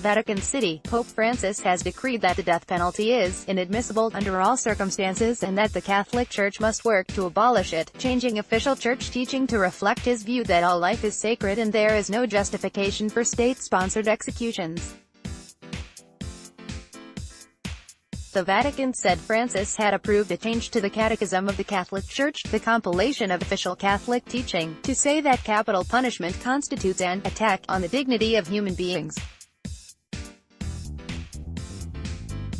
Vatican City, Pope Francis has decreed that the death penalty is inadmissible under all circumstances and that the Catholic Church must work to abolish it, changing official church teaching to reflect his view that all life is sacred and there is no justification for state-sponsored executions. The Vatican said Francis had approved a change to the Catechism of the Catholic Church, the compilation of official Catholic teaching, to say that capital punishment constitutes an attack on the dignity of human beings.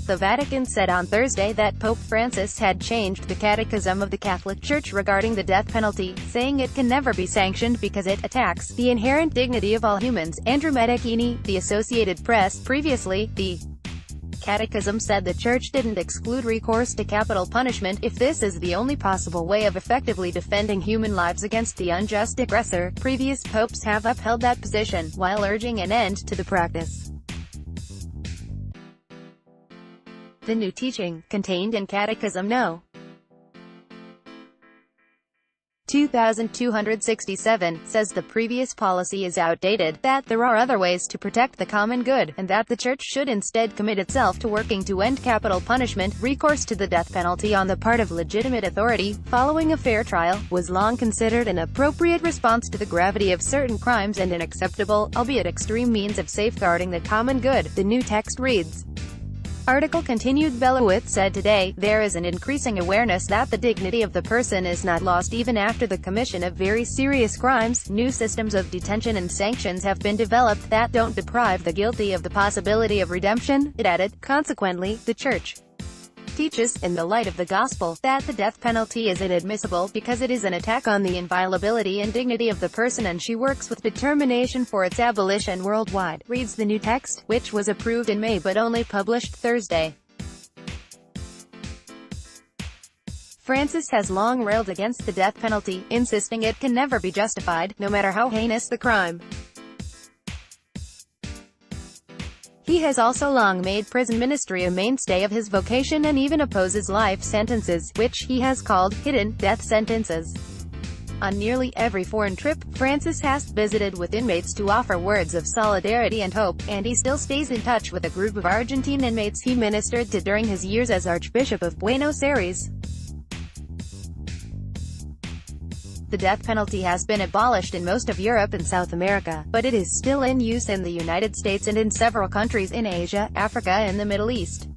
The Vatican said on Thursday that Pope Francis had changed the Catechism of the Catholic Church regarding the death penalty, saying it can never be sanctioned because it attacks the inherent dignity of all humans. Andrew Medicchini, the Associated Press. Previously, the Catechism said the Church didn't exclude recourse to capital punishment if this is the only possible way of effectively defending human lives against the unjust aggressor. Previous popes have upheld that position, while urging an end to the practice. The new teaching, contained in Catechism No. 2267, says the previous policy is outdated, that there are other ways to protect the common good, and that the Church should instead commit itself to working to end capital punishment. Recourse to the death penalty on the part of legitimate authority, following a fair trial, was long considered an appropriate response to the gravity of certain crimes and an acceptable, albeit extreme means of safeguarding the common good, the new text reads. Article continued. Belowitz said today, there is an increasing awareness that the dignity of the person is not lost even after the commission of very serious crimes. New systems of detention and sanctions have been developed that don't deprive the guilty of the possibility of redemption, it added. Consequently, the Church teaches, in the light of the Gospel, that the death penalty is inadmissible because it is an attack on the inviolability and dignity of the person, and she works with determination for its abolition worldwide, reads the new text, which was approved in May but only published Thursday. Francis has long railed against the death penalty, insisting it can never be justified, no matter how heinous the crime. He has also long made prison ministry a mainstay of his vocation and even opposes life sentences, which he has called hidden death sentences. On nearly every foreign trip, Francis has visited with inmates to offer words of solidarity and hope, and he still stays in touch with a group of Argentine inmates he ministered to during his years as Archbishop of Buenos Aires. The death penalty has been abolished in most of Europe and South America, but it is still in use in the United States and in several countries in Asia, Africa and the Middle East.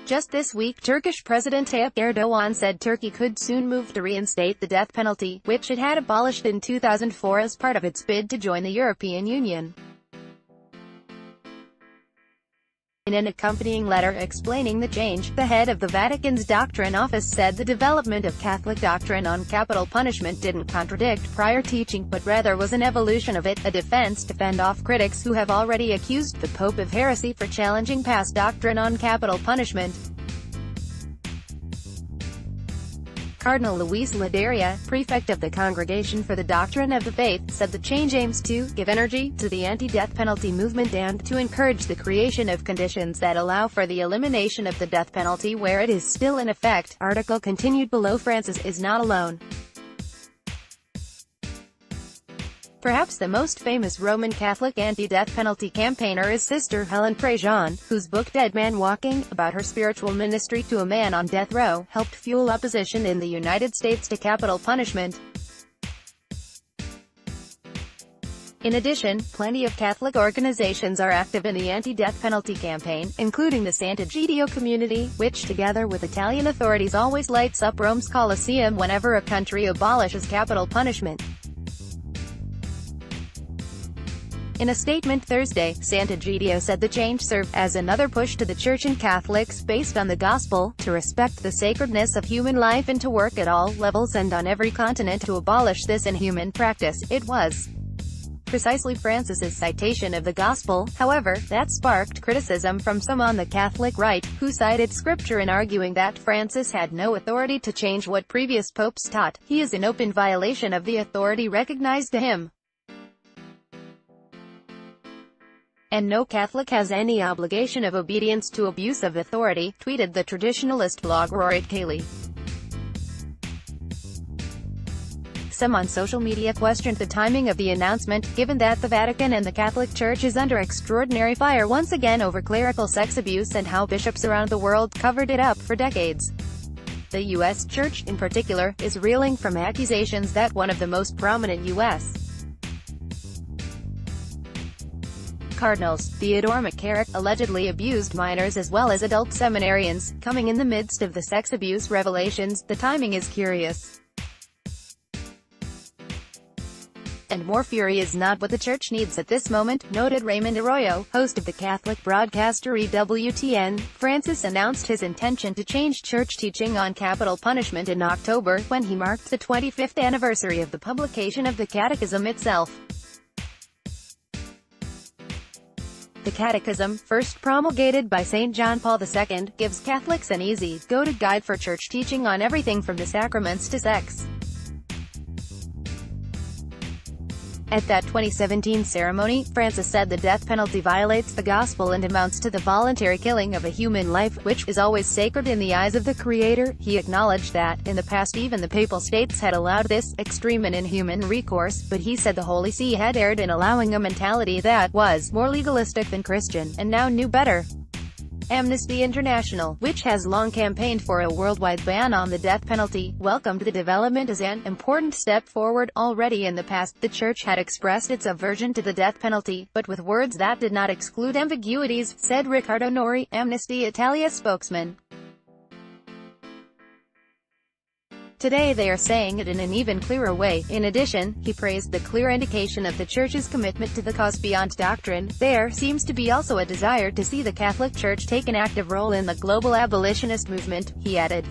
Just this week, Turkish President Tayyip Erdogan said Turkey could soon move to reinstate the death penalty, which it had abolished in 2004 as part of its bid to join the European Union. In an accompanying letter explaining the change, the head of the Vatican's Doctrine Office said the development of Catholic doctrine on capital punishment didn't contradict prior teaching, but rather was an evolution of it, a defense to fend off critics who have already accused the Pope of heresy for challenging past doctrine on capital punishment. Cardinal Luis Ladaria, prefect of the Congregation for the Doctrine of the Faith, said the change aims to give energy to the anti-death penalty movement and to encourage the creation of conditions that allow for the elimination of the death penalty where it is still in effect. Article continued below. Francis is not alone. Perhaps the most famous Roman Catholic anti-death penalty campaigner is Sister Helen Prejean, whose book Dead Man Walking, about her spiritual ministry to a man on death row, helped fuel opposition in the United States to capital punishment. In addition, plenty of Catholic organizations are active in the anti-death penalty campaign, including the Sant'Egidio community, which together with Italian authorities always lights up Rome's Colosseum whenever a country abolishes capital punishment. In a statement Thursday, Sant'Egidio said the change served as another push to the Church and Catholics based on the Gospel, to respect the sacredness of human life and to work at all levels and on every continent to abolish this inhuman practice. It was precisely Francis's citation of the Gospel, however, that sparked criticism from some on the Catholic right, who cited Scripture in arguing that Francis had no authority to change what previous popes taught. He is in open violation of the authority recognized to him. And no Catholic has any obligation of obedience to abuse of authority, tweeted the traditionalist blog Rory Cayley. Some on social media questioned the timing of the announcement, given that the Vatican and the Catholic Church is under extraordinary fire once again over clerical sex abuse and how bishops around the world covered it up for decades. The U.S. Church, in particular, is reeling from accusations that one of the most prominent U.S. Cardinals, Theodore McCarrick, allegedly abused minors as well as adult seminarians. Coming in the midst of the sex abuse revelations, the timing is curious. And more fury is not what the Church needs at this moment, noted Raymond Arroyo, host of the Catholic broadcaster EWTN. Francis announced his intention to change Church teaching on capital punishment in October, when he marked the 25th anniversary of the publication of the Catechism itself. The Catechism, first promulgated by St. John Paul II, gives Catholics an easy, go-to guide for Church teaching on everything from the sacraments to sex. At that 2017 ceremony, Francis said the death penalty violates the gospel and amounts to the voluntary killing of a human life, which is always sacred in the eyes of the Creator. He acknowledged that, in the past even the Papal States had allowed this extreme and inhuman recourse, but he said the Holy See had erred in allowing a mentality that was more legalistic than Christian, and now knew better. Amnesty International, which has long campaigned for a worldwide ban on the death penalty, welcomed the development as an important step forward. Already in the past, the Church had expressed its aversion to the death penalty, but with words that did not exclude ambiguities, said Riccardo Nori, Amnesty Italia spokesman. Today they are saying it in an even clearer way. In addition, he praised the clear indication of the Church's commitment to the cause beyond doctrine. There seems to be also a desire to see the Catholic Church take an active role in the global abolitionist movement, he added.